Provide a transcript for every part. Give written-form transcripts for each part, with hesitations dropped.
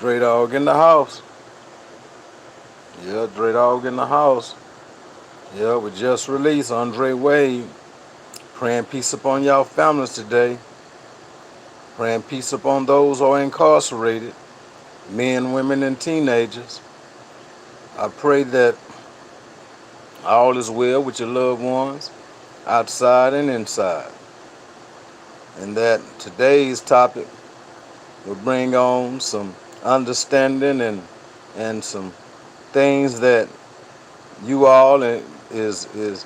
Dre Dog in the house. Yeah, Dre Dog in the house. Yeah, we just released Andre Wade. Praying peace upon y'all families today. Praying peace upon those who are incarcerated, men, women, and teenagers. I pray that all is well with your loved ones, outside and inside. And that today's topic will bring on some understanding and some things that you all is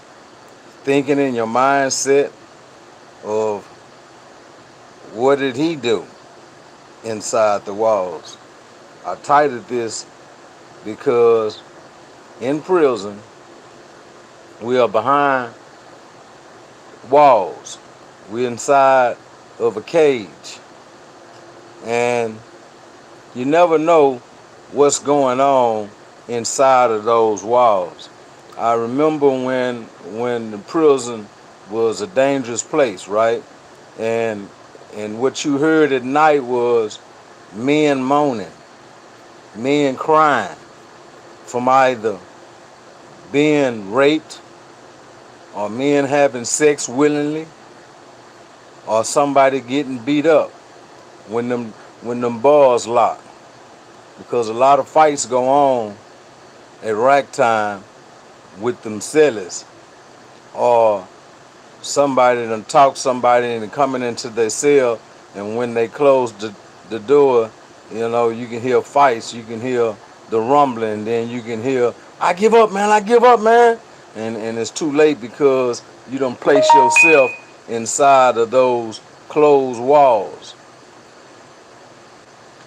thinking in your mindset of what did he do inside the walls. I titled this because in prison we are behind walls. We're inside of a cage. And you never know what's going on inside of those walls. I remember when the prison was a dangerous place, right? And what you heard at night was men moaning, men crying from either being raped or men having sex willingly or somebody getting beat up when them bars lock. Because a lot of fights go on at rack time with them sellers, or somebody done talk somebody and coming into their cell, and when they close the door, you can hear fights, you can hear the rumbling, then you can hear, I give up, man, I give up, man. And it's too late because you done place yourself inside of those closed walls.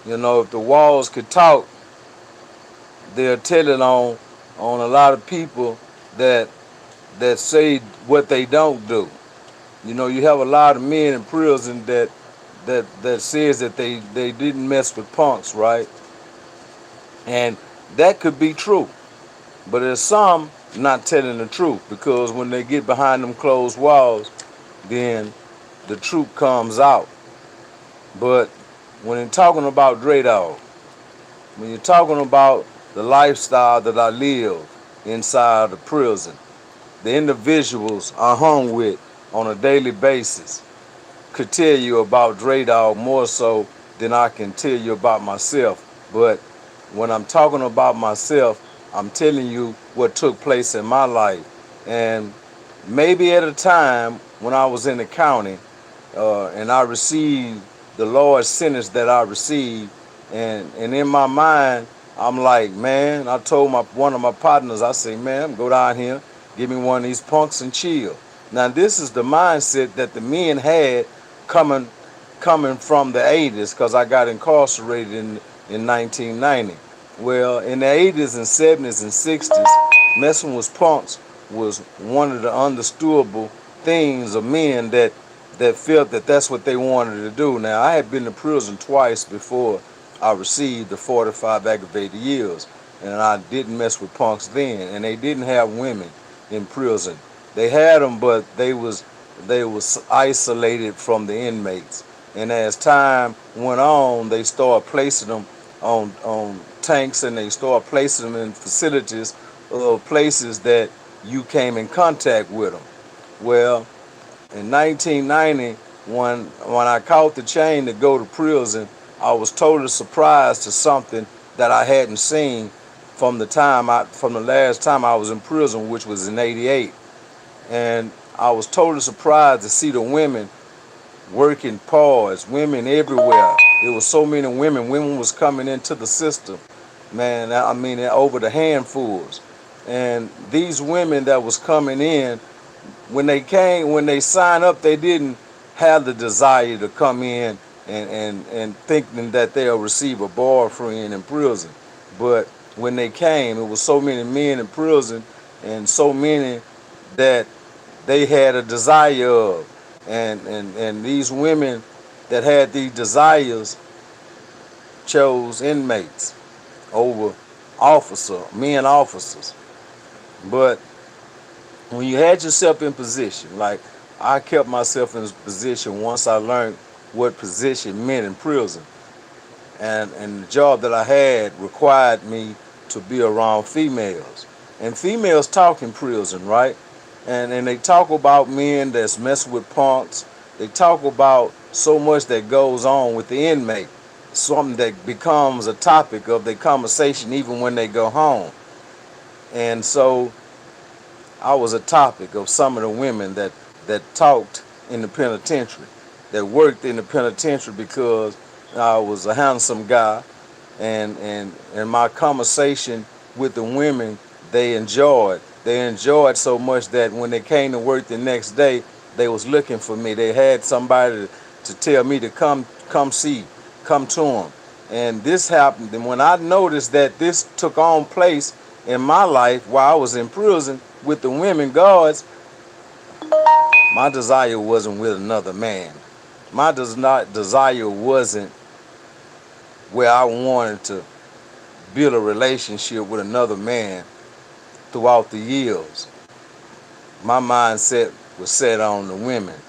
If the walls could talk, they're telling on a lot of people that say what they don't do. You have a lot of men in prison that says that they didn't mess with punks, right? And that could be true. But there's some not telling the truth, because when they get behind them closed walls, then the truth comes out. But when you're talking about Dre Dog, when you're talking about the lifestyle that I live inside the prison, the individuals I hung with on a daily basis could tell you about Dre Dog more so than I can tell you about myself. But when I'm talking about myself, I'm telling you what took place in my life. And maybe at a time when I was in the county and I received the Lord's sentence that I received, and in my mind, I'm like, man, I told one of my partners, I say, man, go down here, give me one of these punks and chill. Now, this is the mindset that the men had coming from the 80s, because I got incarcerated in 1990. Well, in the 80s and 70s and 60s, messing with punks was one of the understandable things of men that felt that that's what they wanted to do. Now, I had been to prison twice before I received the 45 aggravated years, and I didn't mess with punks then, and they didn't have women in prison. They had them, but they was isolated from the inmates. And as time went on, they started placing them on tanks, and they started placing them in facilities or places that you came in contact with them. Well, in 1990, when I caught the chain to go to prison, I was totally surprised to something that I hadn't seen from the last time I was in prison, which was in '88. And I was totally surprised to see the women working parts, women everywhere. There was so many women. Women was coming into the system, man. I mean, over the handfuls. And these women that was coming in, when they signed up, they didn't have the desire to come in and thinking that they'll receive a boyfriend in prison. But when they came, it was so many men in prison and so many that they had a desire of. And these women that had these desires chose inmates over men officers. But when you had yourself in position, like I kept myself in position once I learned what position meant in prison. And the job that I had required me to be around females. And females talk in prison, right? And they talk about men that's messing with punks. They talk about so much that goes on with the inmate. Something that becomes a topic of their conversation even when they go home. And so I was a topic of some of the women that talked in the penitentiary, that worked in the penitentiary because I was a handsome guy, and my conversation with the women they enjoyed. They enjoyed so much that when they came to work the next day, they was looking for me. They had somebody to tell me to come to them. And this happened, and when I noticed that this took on place in my life while I was in prison with the women guards, my desire wasn't with another man. My desire wasn't where I wanted to build a relationship with another man throughout the years. My mindset was set on the women,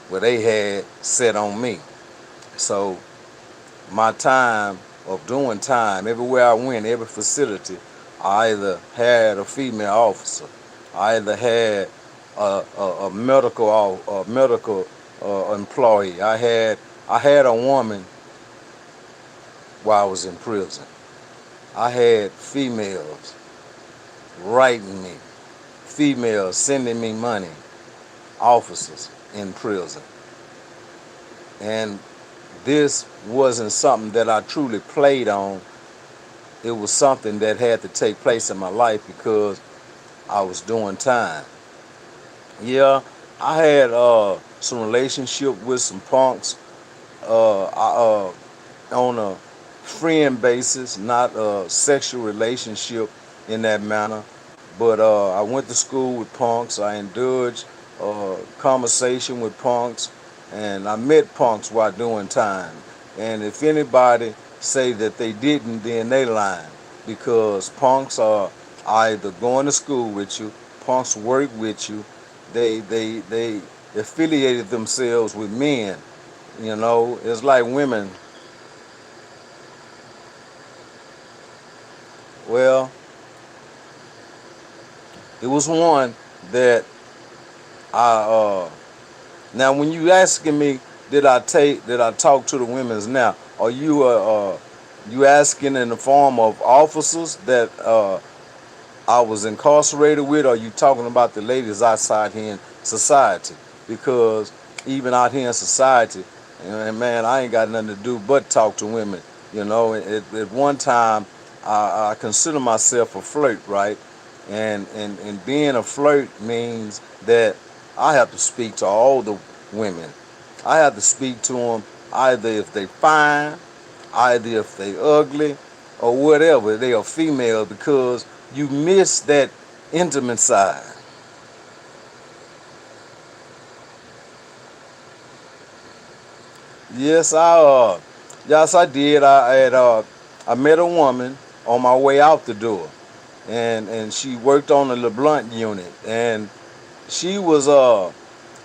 where they had set on me. So my time of doing time, everywhere I went, every facility, I either had a female officer, I either had a medical employee. I had a woman while I was in prison. I had females writing me, females sending me money, officers in prison. And this wasn't something that I truly played on. It was something that had to take place in my life because I was doing time. Yeah, I had some relationship with some punks on a friend basis, not a sexual relationship in that manner. But I went to school with punks. I indulged conversation with punks, and I met punks while doing time. And if anybody say that they didn't, then they lying, because punks are either going to school with you, punks work with you, they affiliated themselves with men. You know, it's like women. Well, it was one that I now when you asking me did I talk to the women's now? Are you asking in the form of officers that I was incarcerated with, or are you talking about the ladies outside here in society? Because even out here in society, and man, I ain't got nothing to do but talk to women. You know, at one time, I consider myself a flirt, right? And being a flirt means that I have to speak to all the women. I have to speak to them either if they fine, either if they ugly, or whatever. They are female, because you miss that intimate side. Yes, yes, I did. I met a woman on my way out the door, and she worked on the LeBlanc unit, and she was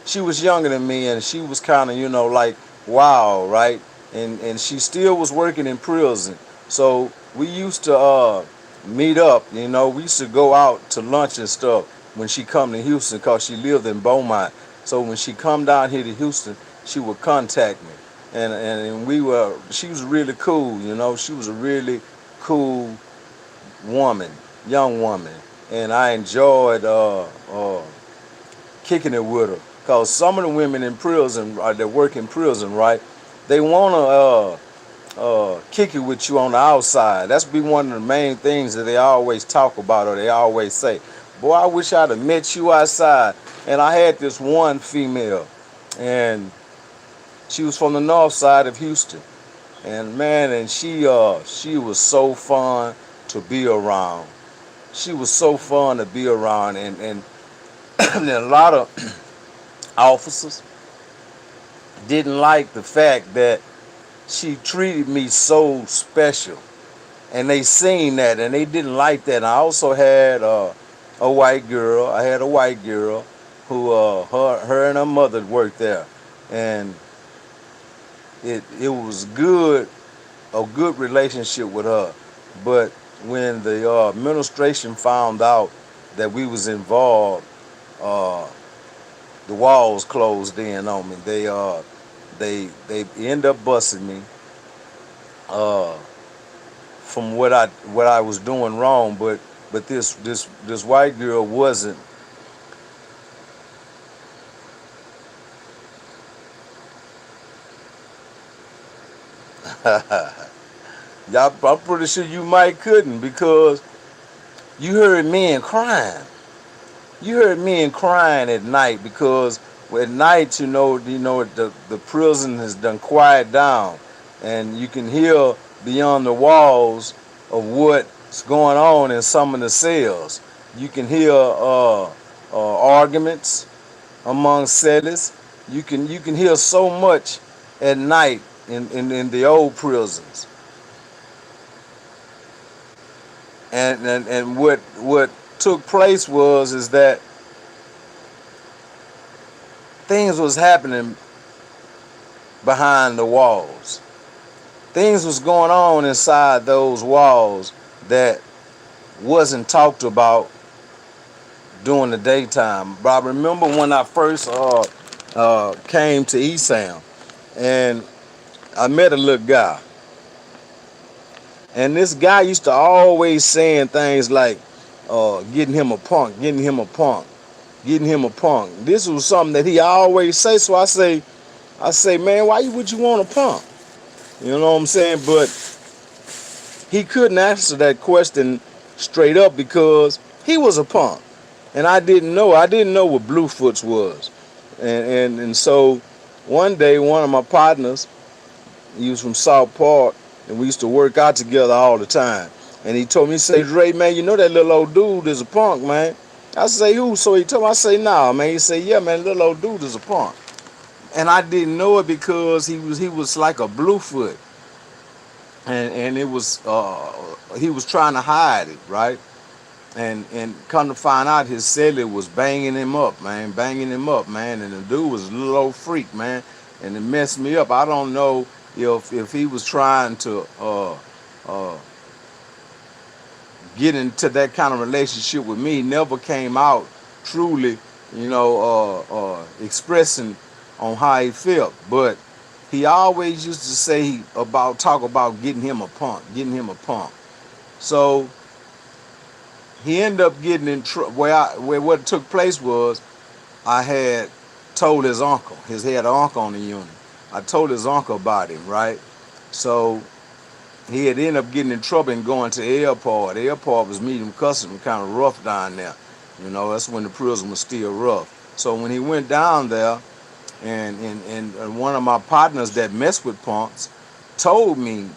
she was younger than me, and she was kind of, like, wow, right? And she still was working in prison, so we used to meet up. We used to go out to lunch and stuff when she come to Houston, cause she lived in Beaumont. So when she come down here to Houston, she would contact me, and she was really cool. She was a really cool woman, young woman, and I enjoyed kicking it with her. Cause some of the women in prison, that work in prison, right? They wanna kick it with you on the outside. That's be one of the main things that they always talk about, or they always say. boy, I wish I'd have met you outside. And I had this one female, and she was from the north side of Houston. And man, and she was so fun to be around. She was so fun to be around, and and a lot of officers didn't like the fact that she treated me so special, and they seen that, and they didn't like that. And I also had a white girl. I had a white girl who her and her mother worked there, and it was good, a good relationship with her. But when the administration found out that we was involved, uh, the walls closed in on me. They end up busting me uh, from what I was doing wrong. But this white girl wasn't. Y'all, I'm pretty sure you might couldn't, because you heard men crying. You heard men crying at night, because at night, the prison has done quiet down, and you can hear beyond the walls of what's going on in some of the cells. You can hear arguments among cellies. You can hear so much at night in the old prisons. And what took place was is that things was happening behind the walls. Things was going on inside those walls that wasn't talked about during the daytime. But I remember when I first came to ESAM, and I met a little guy, and this guy used to always saying things like, getting him a punk, getting him a punk, getting him a punk. This was something that he always say. So I say, man, why would you want a punk? You know what I'm saying? But he couldn't answer that question straight up, because he was a punk, and I didn't know. I didn't know what Bluefoots was, and so one day one of my partners, he was from South Park, and we used to work out together all the time. And he told me, he said, Dre, man, you know that little old dude is a punk, man. I say, who? So he told me, I say, nah, man. He said, yeah, man, little old dude is a punk. And I didn't know it, because he was like a Bluefoot. And it was, he was trying to hide it, right? And come to find out, his celly was banging him up, man, banging him up, man. And the dude was a little old freak, man. And it messed me up. I don't know if he was trying to uh, get into that kind of relationship with me. He never came out truly, expressing on how he felt. But he always used to talk about getting him a punk, getting him a punk. So he ended up getting in trouble. Where what took place was, I had told his uncle. He had an uncle on the unit. I told his uncle about him, right? So he had ended up getting in trouble and going to the airport. The airport was medium custom, kind of rough down there. That's when the prison was still rough. So when he went down there, and one of my partners that messed with punks told me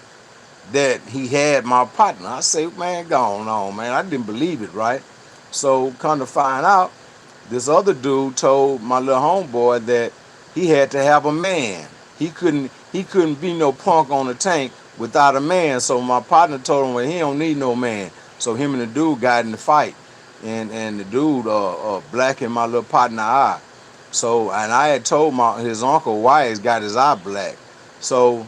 that he had my partner. I say, man, go on, man. I didn't believe it, right? So come to find out, this other dude told my little homeboy that he had to have a man. He couldn't be no punk on the tank without a man. So my partner told him, well, he don't need no man. So him and the dude got in the fight, and the dude blackened my little partner eye. So, and I had told his uncle why he's got his eye black. So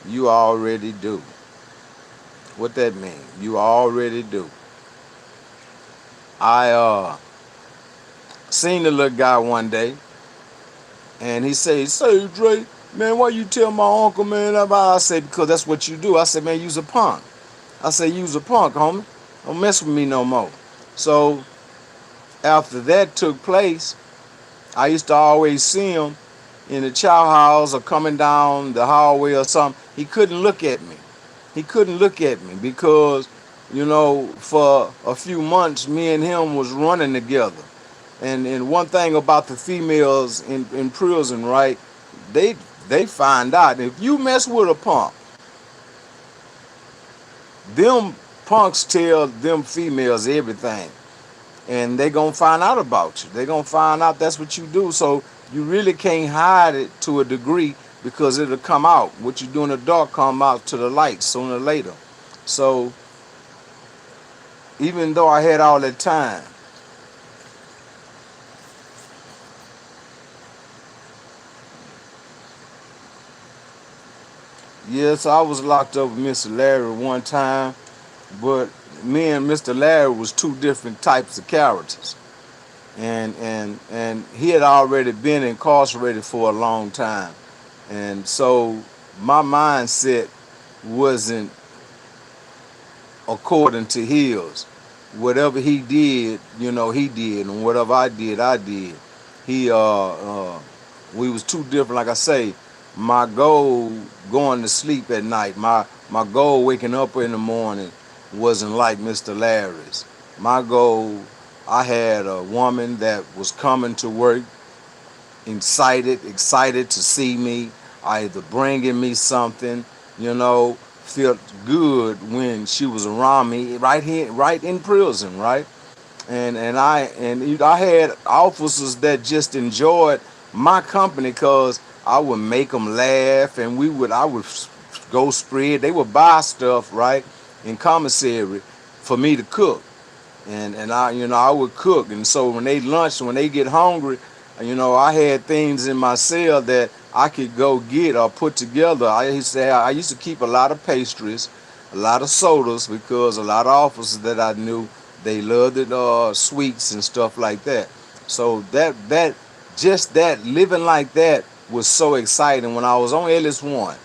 you already do. What that mean? You already do. I seen the little guy one day, and he said, "Say, Dre, man, why you tell my uncle, man, about?" I said, "Because that's what you do." I said, "Man, you's a punk." I said, "You's a punk, homie. Don't mess with me no more." So after that took place, I used to always see him in the chow house or coming down the hallway or something. He couldn't look at me. He couldn't look at me because, for a few months, me and him was running together. And one thing about the females in prison, right? They they find out if you mess with a punk, them punks tell them females everything, and they gonna find out about you. They gonna find out that's what you do. So you really can't hide it to a degree because it'll come out. What you do in the dark come out to the light sooner or later. So even though I had all that time, yes, I was locked up with Mr. Larry one time, but me and Mr. Larry was two different types of characters. And he had already been incarcerated for a long time. And so my mindset wasn't according to his. Whatever he did, he did, and whatever I did, I did. He we was too different. Like I say, my goal going to sleep at night, my goal waking up in the morning wasn't like Mr. Larry's. My goal, I had a woman that was coming to work, excited to see me, either bringing me something, felt good when she was around me, right here, right in prison, right? And I had officers that just enjoyed my company because I would make them laugh, and I would go spread. They would buy stuff, right, in commissary for me to cook, and I would cook. And so when they get hungry, I had things in my cell that I could go get or put together. I used to keep a lot of pastries, a lot of sodas, because a lot of officers that I knew, they loved it, sweets and stuff like that. So that living like that was so exciting. When I was on Ellis One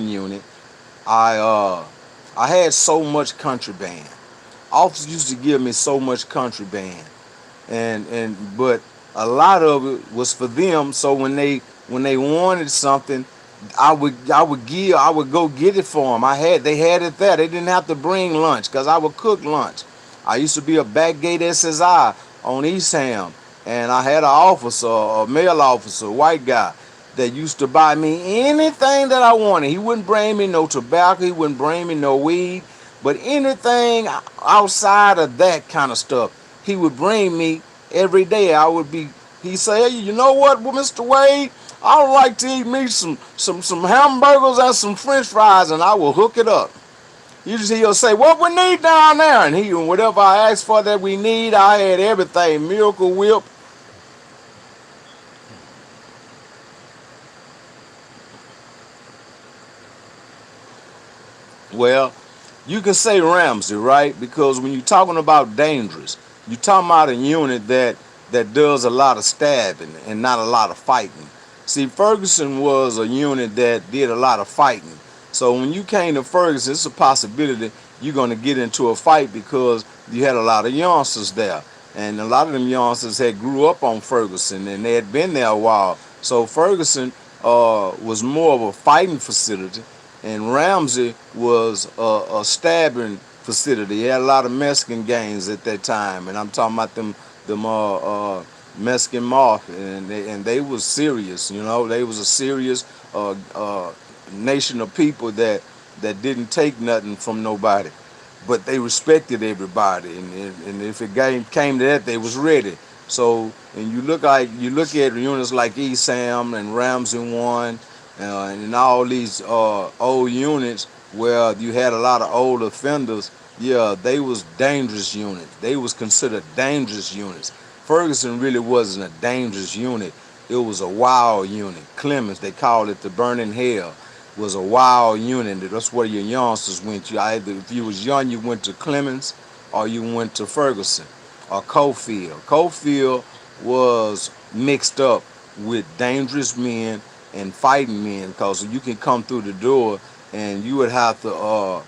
unit, I had so much contraband. Officers used to give me so much contraband, but a lot of it was for them. So when they wanted something, I would go get it for them. They had it there. They didn't have to bring lunch because I would cook lunch. I used to be a back gate SSI on Eastham, and I had an officer, a male officer, a white guy, that used to buy me anything that I wanted. He wouldn't bring me no tobacco, he wouldn't bring me no weed, but anything outside of that kind of stuff, he would bring me every day. He'd say, hey, you know what, well, Mr. Wade, I would like to eat me some hamburgers and some french fries, and I will hook it up. He'll say, what we need down there? And whatever I asked for that we need, I had everything. Miracle Whip. Well, you can say Ramsey, right? Because when you're talking about dangerous, you're talking about a unit that does a lot of stabbing and not a lot of fighting. See, Ferguson was a unit that did a lot of fighting. So when you came to Ferguson, it's a possibility you're going to get into a fight because you had a lot of youngsters there. And a lot of them youngsters had grew up on Ferguson and they had been there a while. So Ferguson was more of a fighting facility, and Ramsey was a stabbing facility. He had a lot of Mexican gangs at that time, and I'm talking about them Mexican mafia, and they was serious. They was a serious nation of people that didn't take nothing from nobody, but they respected everybody, and if it came to that, they was ready. So, and you look at units like ESAM and Ramsey One, and all these old units where you had a lot of old offenders. Yeah, they was dangerous units. They was considered dangerous units. Ferguson really wasn't a dangerous unit. It was a wild unit. Clemens, they called it the Burning Hell, was a wild unit. That's where your youngsters went to. Either if you was young, you went to Clemens, or you went to Ferguson or Cofield. Cofield was mixed up with dangerous men and fighting men, because you can come through the door and you would have to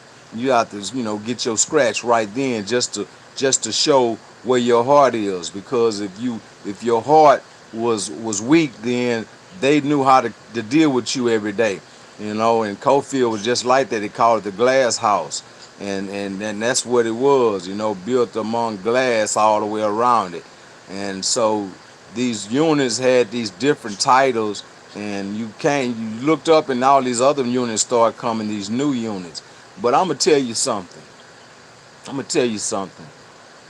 get your scratch right then, just to show where your heart is, because if your heart was weak, then they knew how to deal with you every day. you know, and Cofield was just like that. They called it the glass house. And that's what it was, you know, built among glass all the way around it. And so these units had these different titles, and you looked up and all these other units started coming, these new units. But I'm gonna tell you something. I'm gonna tell you something.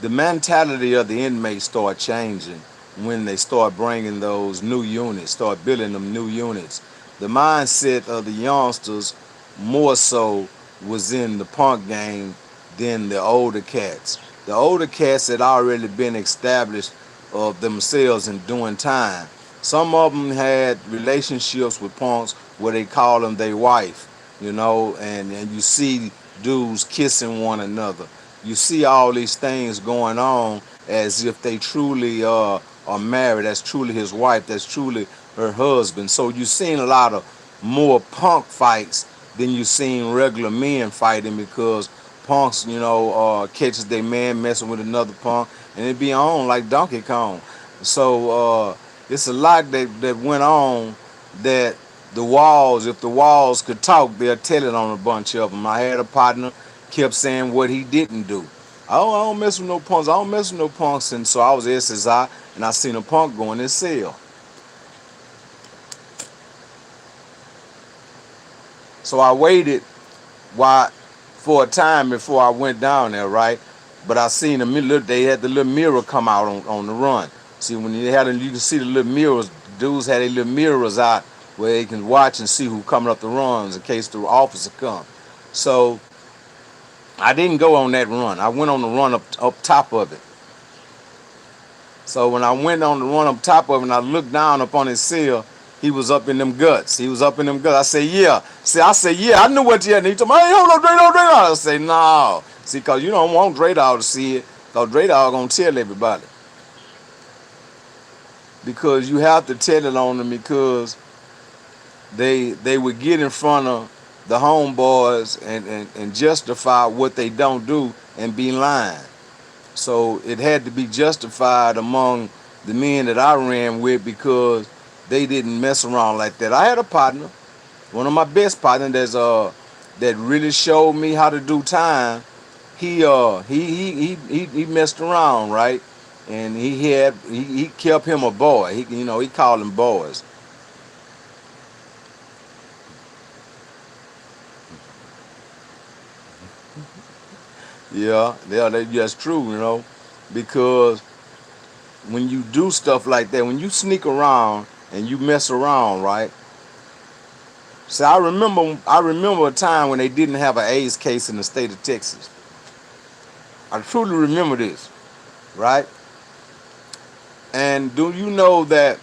The mentality of the inmates start changing when they start bringing those new units, start building them new units. The mindset of the youngsters more so was in the punk game than the older cats. The older cats had already been established of themselves and doing time. Some of them had relationships with punks where they call them their wife, you know, and you see dudes kissing one another. You see all these things going on as if they truly are married. That's truly his wife. That's truly her husband. So you've seen a lot of more punk fights than you've seen regular men fighting, because punks, you know, catches their man messing with another punk, and it be on like Donkey Kong. So it's a lot that went on that the walls, if the walls could talk, they'll tell it on a bunch of them. I had a partner kept saying what he didn't do. I don't mess with no punks. I don't mess with no punks. And so I was SSI, and I seen a punk go in his cell. So I waited for a time before I went down there, right? But I seen they had the little mirror come out on the run. See, when you can see the little mirrors. Dudes had their little mirrors out where they can watch and see who coming up the runs in case the officer come. So I didn't go on that run. I went on the run up top of it. So when I went on the run up top of it and I looked down up on his cell, he was up in them guts. He was up in them guts. I said, yeah. I said, yeah, I knew what you had. And he told me, hey, hold on, Dre Dog. I said, no. See, because you don't want Dre Dog to see it, because Dre Dog going to tell everybody. Because you have to tell it on them, because they would get in front of the homeboys and justify what they don't do and be lying. So it had to be justified among the men that I ran with, because they didn't mess around like that. I had a partner, one of my best partners that really showed me how to do time. He messed around, right? And he kept him a boy. He called them boys. Yeah, that's true, because when you do stuff like that, when you sneak around and you mess around, right? So I remember a time when they didn't have an AIDS case in the state of Texas. I truly remember this, right? And do you know that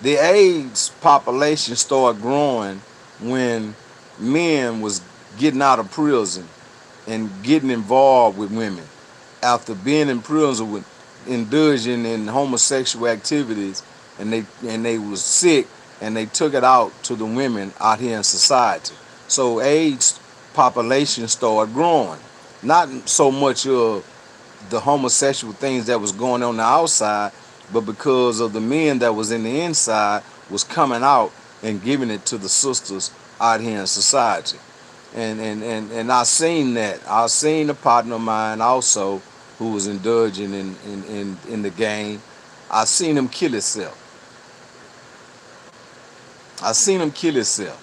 the AIDS population started growing when men was getting out of prison and getting involved with women after being in prison with indulging in homosexual activities, and they was sick, and they took it out to the women out here in society. So AIDS population started growing. Not so much of the homosexual things that was going on the outside, but because of the men that was in the inside was coming out and giving it to the sisters out here in society. And I seen that. I seen a partner of mine also who was indulging in the game. I seen him kill himself. I seen him kill himself.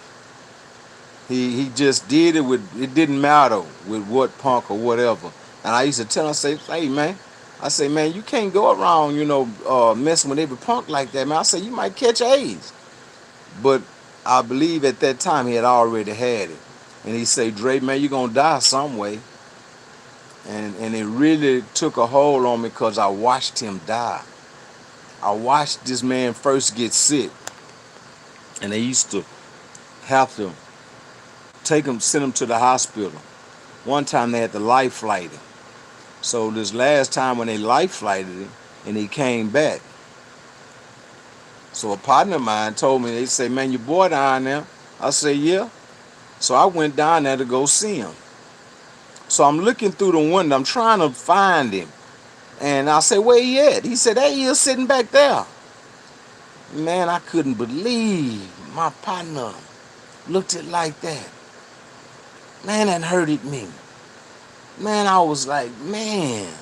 He just did it it didn't matter with what punk or whatever. And I used to tell him, I say, hey man, man, you can't go around, messing with every punk like that, man. I say, you might catch AIDS. But I believe at that time he had already had it. And he said, Dre, man, you're gonna die some way. And it really took a hold on me, because I watched him die. I watched this man first get sick. And they used to have to send him to the hospital. One time they had to life flight him. So this last time when they life flighted him and he came back, so a partner of mine told me, they say, man, your boy down there. I said, yeah. So I went down there to go see him. So I'm looking through the window. I'm trying to find him. And I said, where he at? He said, hey, he is sitting back there. Man, I couldn't believe my partner looked at like that, man, that hurted me. Man, I was like, man,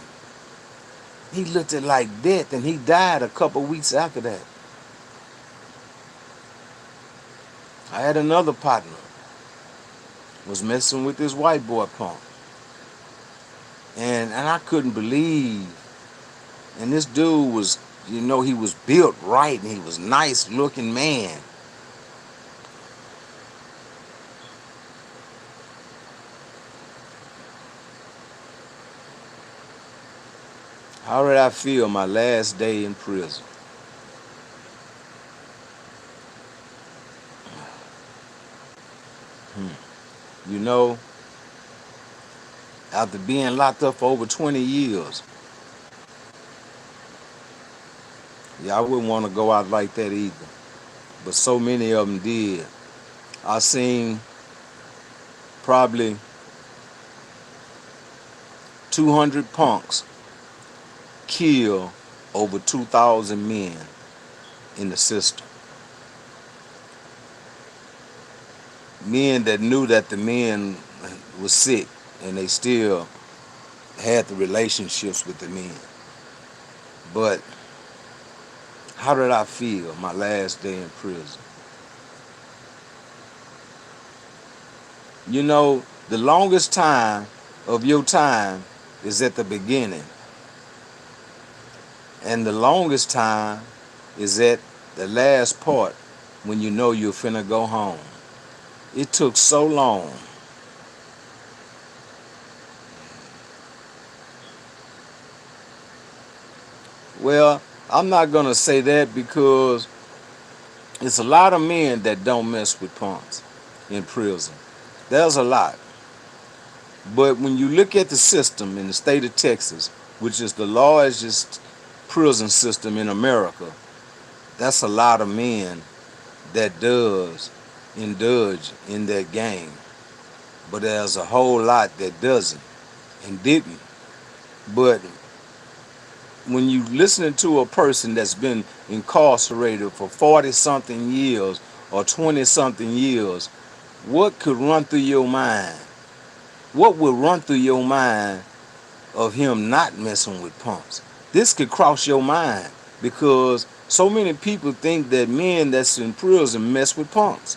he looked at like death, and he died a couple weeks after that. I had another partner, was messing with this white boy punk. And I couldn't believe, and this dude was, he was built right, and he was nice looking man. How did I feel my last day in prison? You know, after being locked up for over 20 years, yeah, I wouldn't want to go out like that either. But so many of them did. I seen probably 200 punks kill over 2,000 men in the system. Men that knew that the men was sick, and they still had the relationships with the men. But how did I feel my last day in prison? You know, the longest time of your time is at the beginning. And the longest time is at the last part when you know you're finna go home. It took so long. Well, I'm not gonna say that because it's a lot of men that don't mess with punks in prison. There's a lot. But when you look at the system in the state of Texas, which is the largest prison system in America, that's a lot of men that does indulge in that game. But there's a whole lot that doesn't and didn't. But when you listening to a person that's been incarcerated for 40-something years or 20-something years, what could run through your mind? What would run through your mind of him not messing with punks? This could cross your mind because so many people think that men that's in prison mess with punks.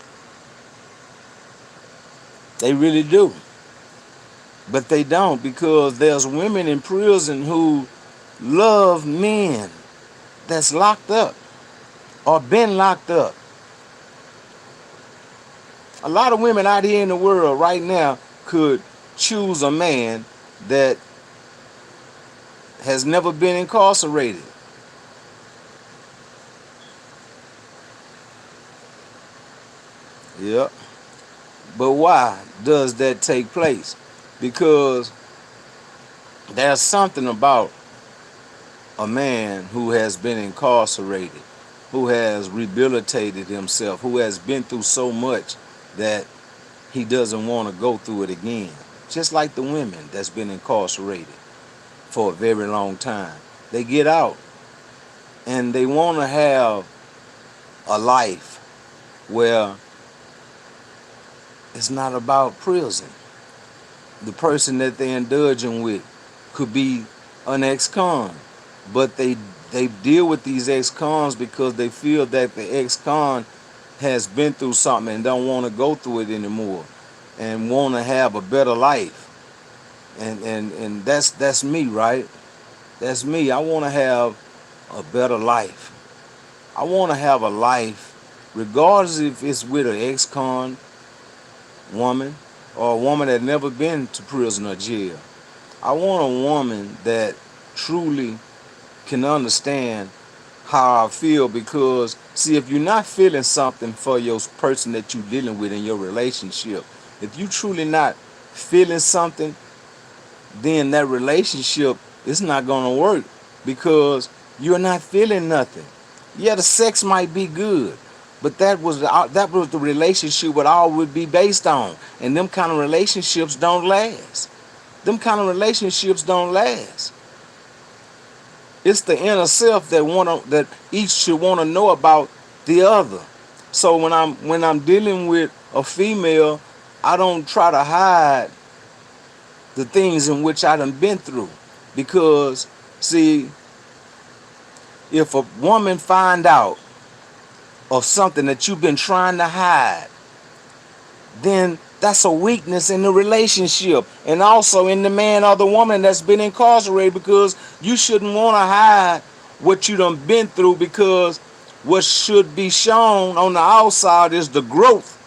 They really do. But they don't, because there's women in prison who love men that's locked up or been locked up. A lot of women out here in the world right now could choose a man that has never been incarcerated. Yep. But why does that take place? Because there's something about a man who has been incarcerated, who has rehabilitated himself, who has been through so much that he doesn't want to go through it again. Just like the women that's been incarcerated for a very long time. They get out and they want to have a life where it's not about prison. The person that they're indulging with could be an ex-con, but they deal with these ex-cons because they feel that the ex-con has been through something and don't want to go through it anymore and want to have a better life. And that's me, right? That's me. I want to have a better life. I want to have a life, regardless if it's with an ex-con woman or a woman that never been to prison or jail. I want a woman that truly can understand how I feel, because see, if you're not feeling something for your person that you're dealing with in your relationship, if you truly not feeling something, then that relationship is not going to work because you're not feeling nothing. Yeah, the sex might be good, but that was the relationship what all would be based on, and them kind of relationships don't last. Them kind of relationships don't last. It's the inner self that each should want to know about the other. So when I'm dealing with a female, I don't try to hide the things in which I done been through. Because, see, if a woman find out of something that you've been trying to hide, then that's a weakness in the relationship, and also in the man or the woman that's been incarcerated, because you shouldn't want to hide what you done been through, because what should be shown on the outside is the growth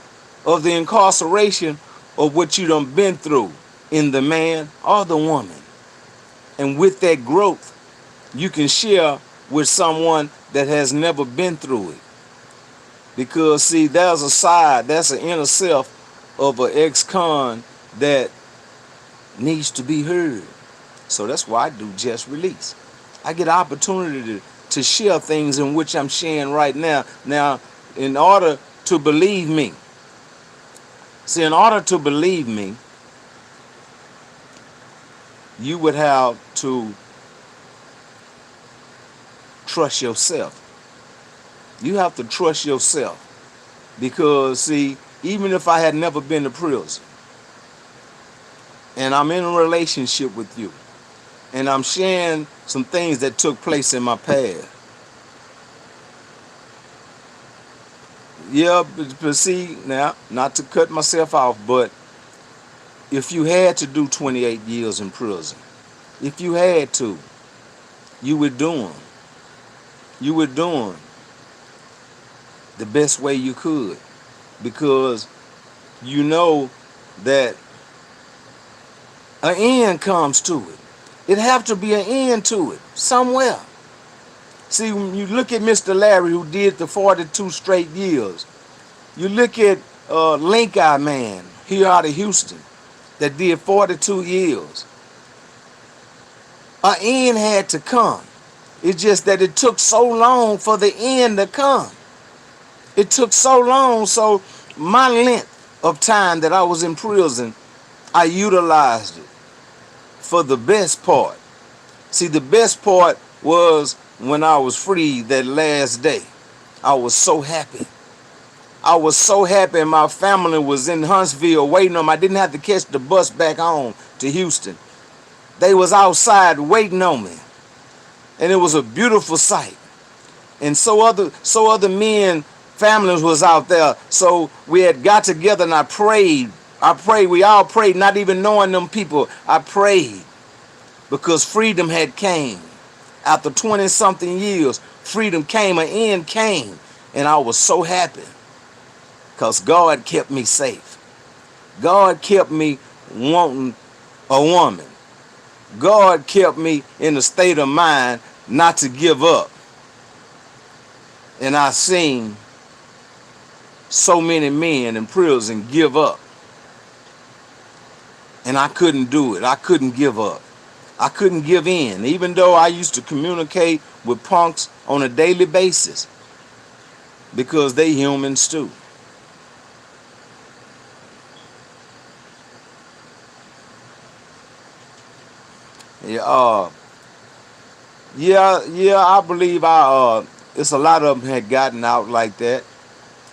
of the incarceration of what you done been through in the man or the woman. And with that growth, you can share with someone that has never been through it. Because, see, there's a side, that's an inner self of an ex-con that needs to be heard. So that's why I do Just Release. I get an opportunity to share things in which I'm sharing right now. Now, in order to believe me, you would have to trust yourself. You have to trust yourself. Because, see, even if I had never been to prison, and I'm in a relationship with you, and I'm sharing some things that took place in my past. Yeah, but see, now, not to cut myself off, but if you had to do 28 years in prison, if you had to, you were doing the best way you could, because you know that an end comes to it. It have to be an end to it somewhere. See, when you look at Mr. Larry, who did the 42 straight years, you look at Link Eye Man here out of Houston that did 42 years. An end had to come. It's just that it took so long for the end to come. It took so long, so my length of time that I was in prison, I utilized it for the best part. See, the best part was when I was free that last day. I was so happy. I was so happy, and my family was in Huntsville waiting on me. I didn't have to catch the bus back home to Houston. They was outside waiting on me. And it was a beautiful sight. And so other men, families was out there. So we had got together and I prayed. We all prayed, not even knowing them people. I prayed because freedom had came. After 20-something years, freedom came, an end came. And I was so happy because God kept me safe. God kept me wanting a woman. God kept me in a state of mind not to give up. And I seen so many men in prison give up. And I couldn't do it. I couldn't give up. I couldn't give in, even though I used to communicate with punks on a daily basis, because they humans too. Yeah, I believe it's a lot of them had gotten out like that,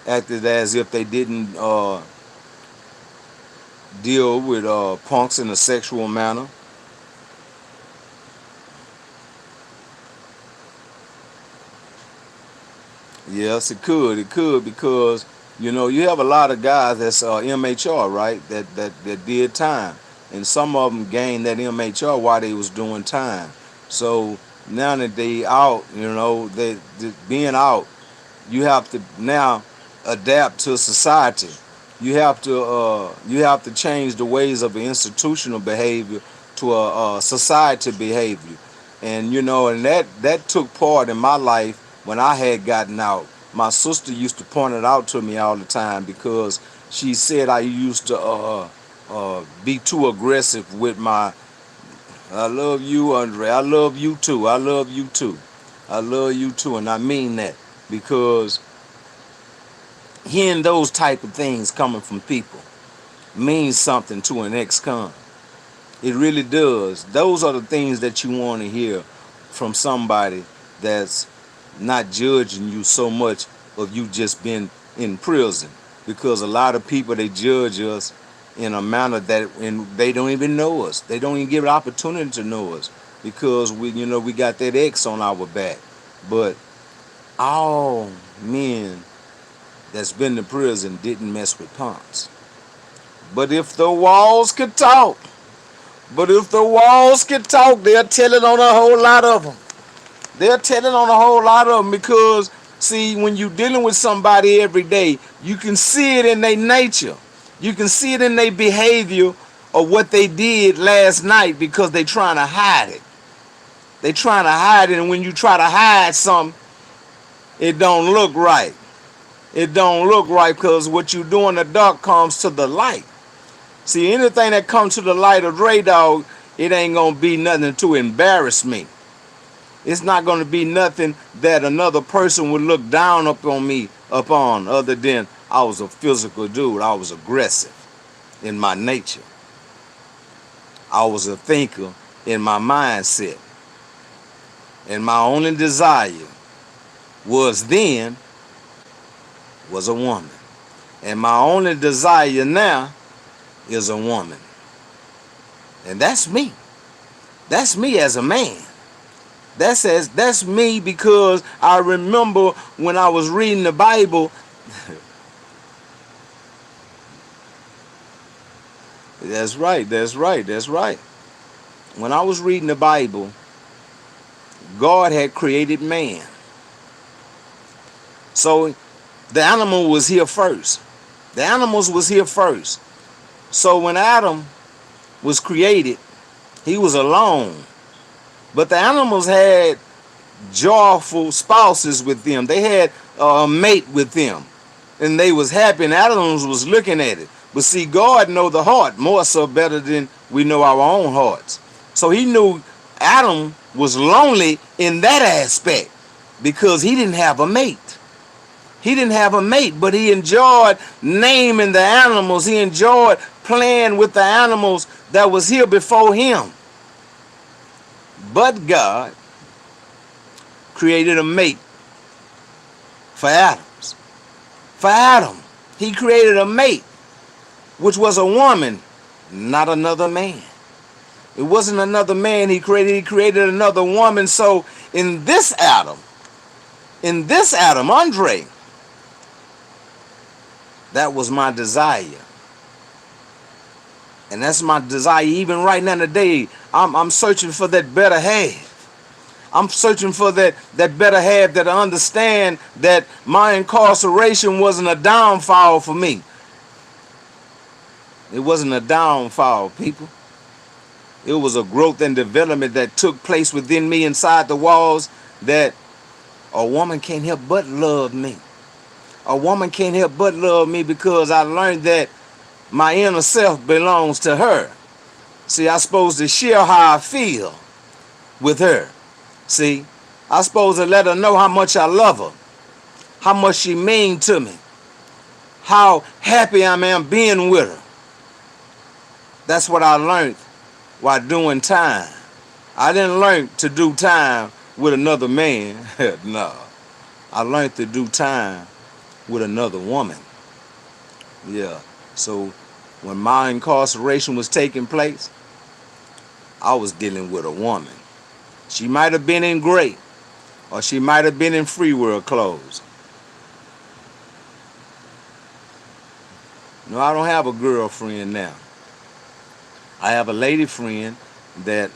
acted as if they didn't deal with punks in a sexual manner. Yes, it could. It could, because you have a lot of guys that's MHR, right? That did time, and some of them gained that MHR while they was doing time. So now that they out, they being out, you have to now adapt to society. You have to change the ways of the institutional behavior to a society behavior, and that took part in my life when I had gotten out. My sister used to point it out to me all the time, because she said I used to be too aggressive with my "I love you, Andre. I love you too. I love you too. I love you too," and I mean that, because hearing those type of things coming from people means something to an ex-con. It really does. Those are the things that you want to hear from somebody that's not judging you so much of you just been in prison. because a lot of people, they judge us in a manner that, and they don't even know us. They don't even give an opportunity to know us because we got that X on our back. But all men that's been to prison didn't mess with pumps. But if the walls could talk, they'll tell it on a whole lot of them. They'll tell it on a whole lot of them because, see, when you're dealing with somebody every day, you can see it in their nature. You can see it in their behavior of what they did last night because they trying to hide it. They trying to hide it, and when you try to hide something, it don't look right. It don't look right because what you do in the dark comes to the light. See, anything that comes to the light of Dre Dog, it ain't going to be nothing to embarrass me. It's not going to be nothing that another person would look down upon me upon, other than I was a physical dude. I was aggressive in my nature. I was a thinker in my mindset. And my only desire was then was a woman. And my only desire now is a woman. And that's me. That's me as a man. That's me because I remember when I was reading the Bible. That's right. When I was reading the Bible, God had created man. So the animal was here first. The animals was here first. So when Adam was created, he was alone. But the animals had joyful spouses with them. They had a mate with them. And they was happy, and animals was looking at it. But see, God know the heart more so better than we know our own hearts. So he knew Adam was lonely in that aspect because he didn't have a mate. He didn't have a mate, but he enjoyed naming the animals. He enjoyed playing with the animals that was here before him. But God created a mate for Adams. For Adam, he created a mate, which was a woman, not another man. It wasn't another man he created another woman. So in this Adam, Andre, that was my desire. And that's my desire even right now today. I'm searching for that better half. I'm searching for that better half that I understand that my incarceration wasn't a downfall for me. It wasn't a downfall, people. It was a growth and development that took place within me inside the walls that a woman can't help but love me. A woman can't help but love me because I learned that my inner self belongs to her. See, I'm supposed to share how I feel with her. See, I'm supposed to let her know how much I love her, how much she means to me, how happy I am being with her. That's what I learned while doing time. I didn't learn to do time with another man. No. I learned to do time with another woman. Yeah. So when my incarceration was taking place, I was dealing with a woman. She might have been in gray, or she might have been in free world clothes. No, I don't have a girlfriend now. I have a lady friend that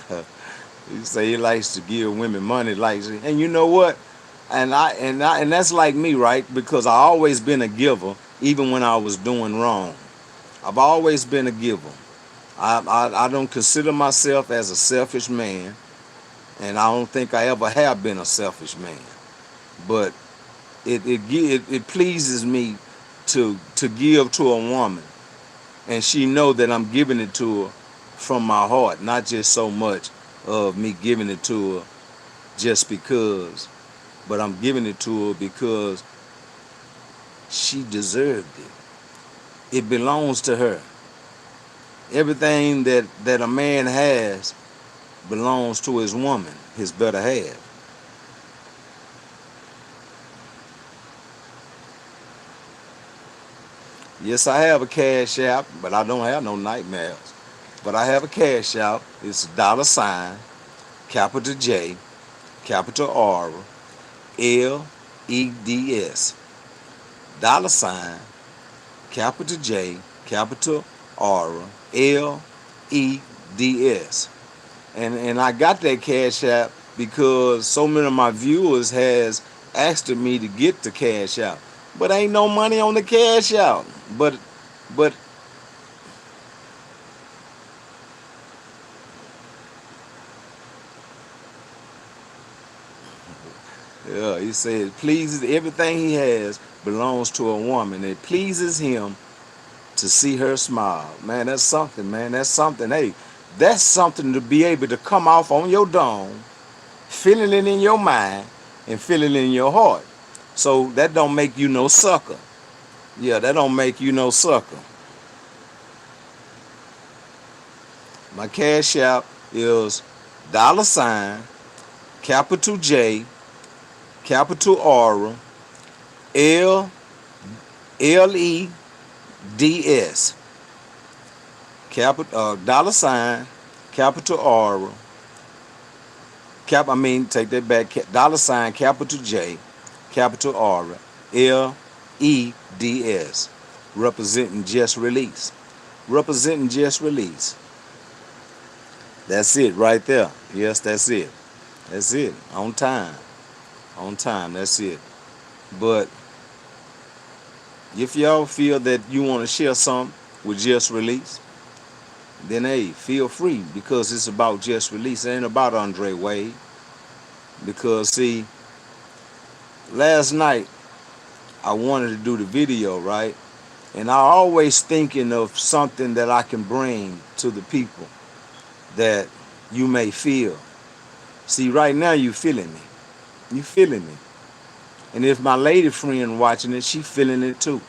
you say he likes to give women money, and you know what? And that's like me, right? Because I always been a giver, even when I was doing wrong. I've always been a giver. I don't consider myself as a selfish man, and I don't think I ever have been a selfish man. But it pleases me to give to a woman, and she know that I'm giving it to her from my heart, not just so much of me giving it to her just because, but I'm giving it to her because she deserved it. It belongs to her. Everything that a man has belongs to his woman, his better half. Yes, I have a cash app, but I don't have no nightmares. But I have a cash app. It's $, capital J, capital R, LEDS. $, capital J, capital R, LEDS. And I got that cash app because so many of my viewers has asked me to get the cash app. But ain't no money on the cash app. But yeah, he said pleases everything he has belongs to a woman. It pleases him to see her smile. Man, that's something, man. That's something. Hey, that's something to be able to come off on your dome, feeling it in your mind, and feeling it in your heart. So that don't make you no sucker. Yeah, that don't make you no sucker. My cash app is $, capital J, capital R, LEDS. Capital $, capital R, take that back. $, capital J, capital R, LEDS. Representing Just Release. Representing Just Release. That's it right there. Yes, that's it. That's it. On time. On time. That's it. But if y'all feel that you want to share something with Just Release, then hey, feel free, because it's about Just Release. It ain't about Andre Wade. Because see, last night I wanted to do the video, right? And I always thinking of something that I can bring to the people that you may feel. See, right now you feeling me. You feeling me. And if my lady friend watching it, she feeling it too.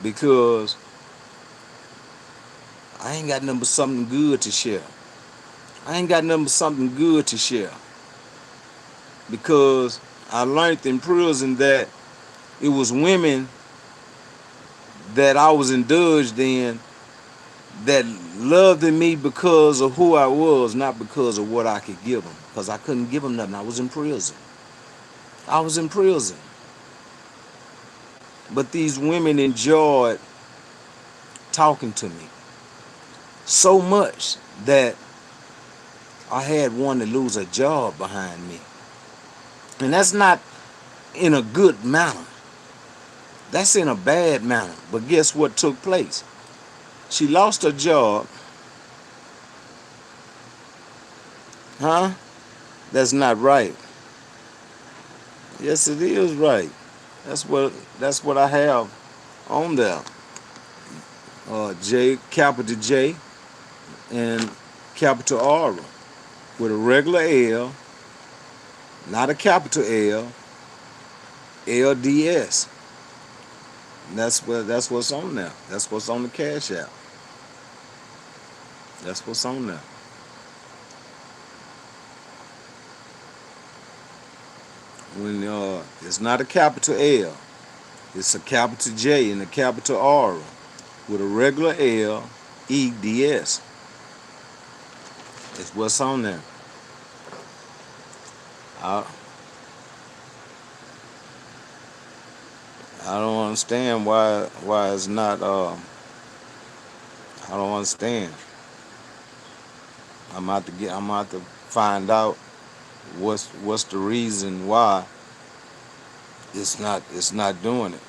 Because I ain't got nothing but something good to share. I ain't got nothing but something good to share. Because I learned in prison that it was women that I was indulged in that loved me because of who I was, not because of what I could give them. Because I couldn't give them nothing. I was in prison. I was in prison. But these women enjoyed talking to me so much that I had one to lose a job behind me. And that's not in a good manner. That's in a bad manner. But guess what took place? She lost her job. Huh? That's not right. Yes, it is right. That's what I have on there. J, capital J, and capital R with a regular L, not a capital L, LDS. And that's what's on there. That's what's on the Cash App. That's what's on there. When it's not a capital L, it's a capital J and a capital R with a regular L, EDS. It's what's on there. I don't understand why it's not. I don't understand. I'm out to find out what's the reason why it's not doing it.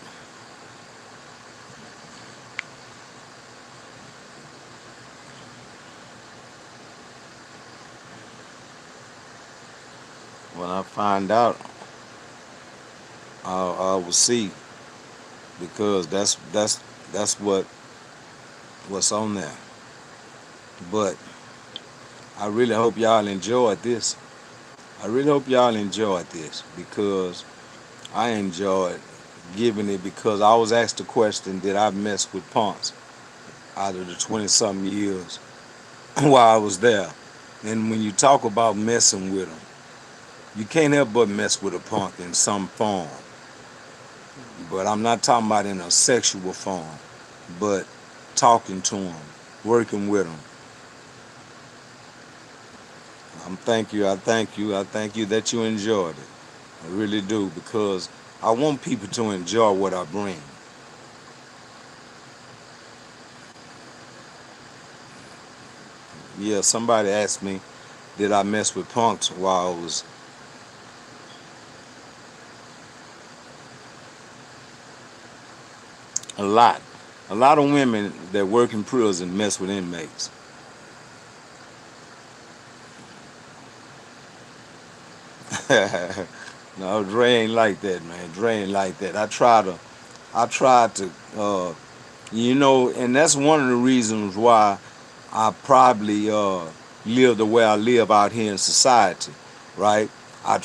When I find out, I will see, because that's what's on there. But I really hope y'all enjoyed this. I really hope y'all enjoyed this, because I enjoyed giving it, because I was asked the question, did I mess with punks out of the 20-something years while I was there? And when you talk about messing with them, you can't help but mess with a punk in some form. But I'm not talking about in a sexual form, but talking to them, working with them. I thank you that you enjoyed it. I really do, because I want people to enjoy what I bring. Yeah, somebody asked me, did I mess with punks while I was a lot. A lot of women that work in prison mess with inmates. No, Dre ain't like that, man. Dre ain't like that. I tried to, and that's one of the reasons why I probably live the way I live out here in society, right? I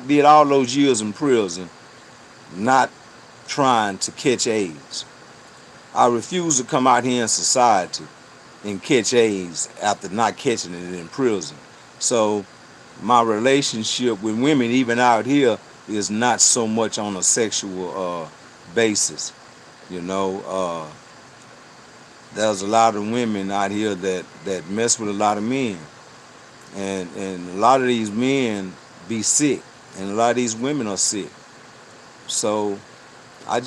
did all those years in prison not trying to catch AIDS. I refuse to come out here in society and catch AIDS after not catching it in prison. So my relationship with women, even out here, is not so much on a sexual basis. You know, there's a lot of women out here that mess with a lot of men, and a lot of these men be sick, and a lot of these women are sick. So I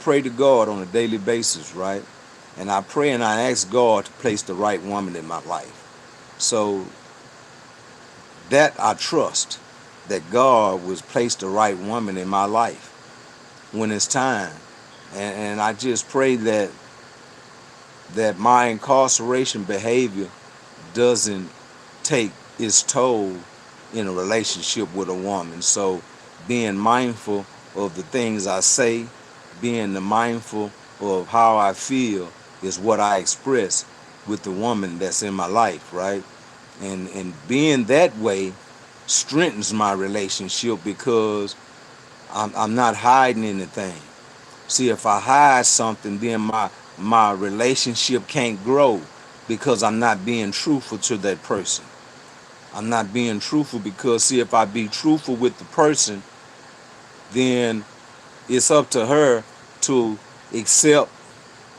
pray to God on a daily basis, right? And I pray and I ask God to place the right woman in my life. So that I trust that God was placed the right woman in my life when it's time. And I just pray that my incarceration behavior doesn't take its toll in a relationship with a woman. So being mindful of the things I say, being mindful of how I feel is what I express with the woman that's in my life, right? And being that way strengthens my relationship because I'm not hiding anything. See, if I hide something, then my relationship can't grow because I'm not being truthful to that person. I'm not being truthful because, see, if I be truthful with the person, then it's up to her to accept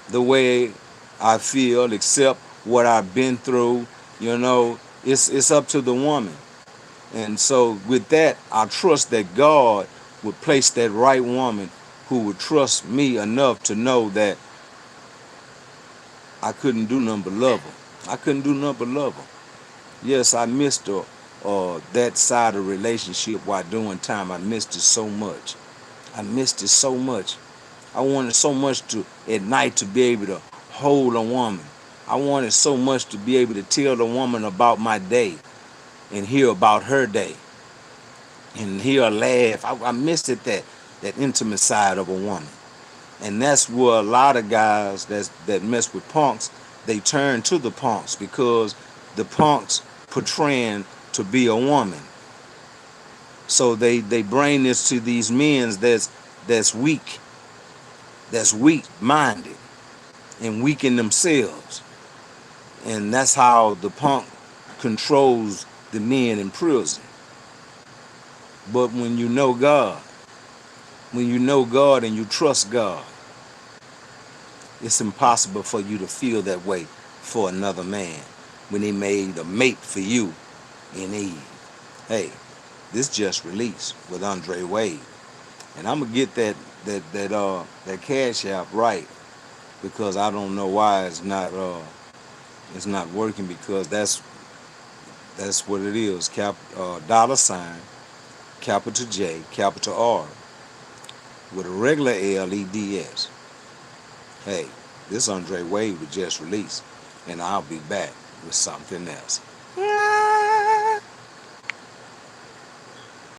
the way I feel, accept what I've been through. You know, it's up to the woman. And so with that, I trust that God would place that right woman who would trust me enough to know that I couldn't do nothing but love her. I couldn't do nothing but love her. Yes, I missed her, that side of relationship while doing time. I missed it so much. I missed it so much. I wanted so much to, at night, to be able to hold a woman. I wanted so much to be able to tell the woman about my day and hear about her day and hear her laugh. I missed it, that intimate side of a woman. And that's where a lot of guys that mess with punks, they turn to the punks because the punks portraying to be a woman. So they bring this to these men that's weak, that's weak-minded and weak in themselves. And that's how the punk controls the men in prison. But when you know God, and you trust God, it's impossible for you to feel that way for another man when he made a mate for you in Eve. Hey, this just released with Andre Wade. And I'm gonna get that Cash App right, because I don't know why it's not working, because that's what it is. $, capital J, capital R, with a regular LEDS. Hey, this Andre Wade was just released, and I'll be back with something else.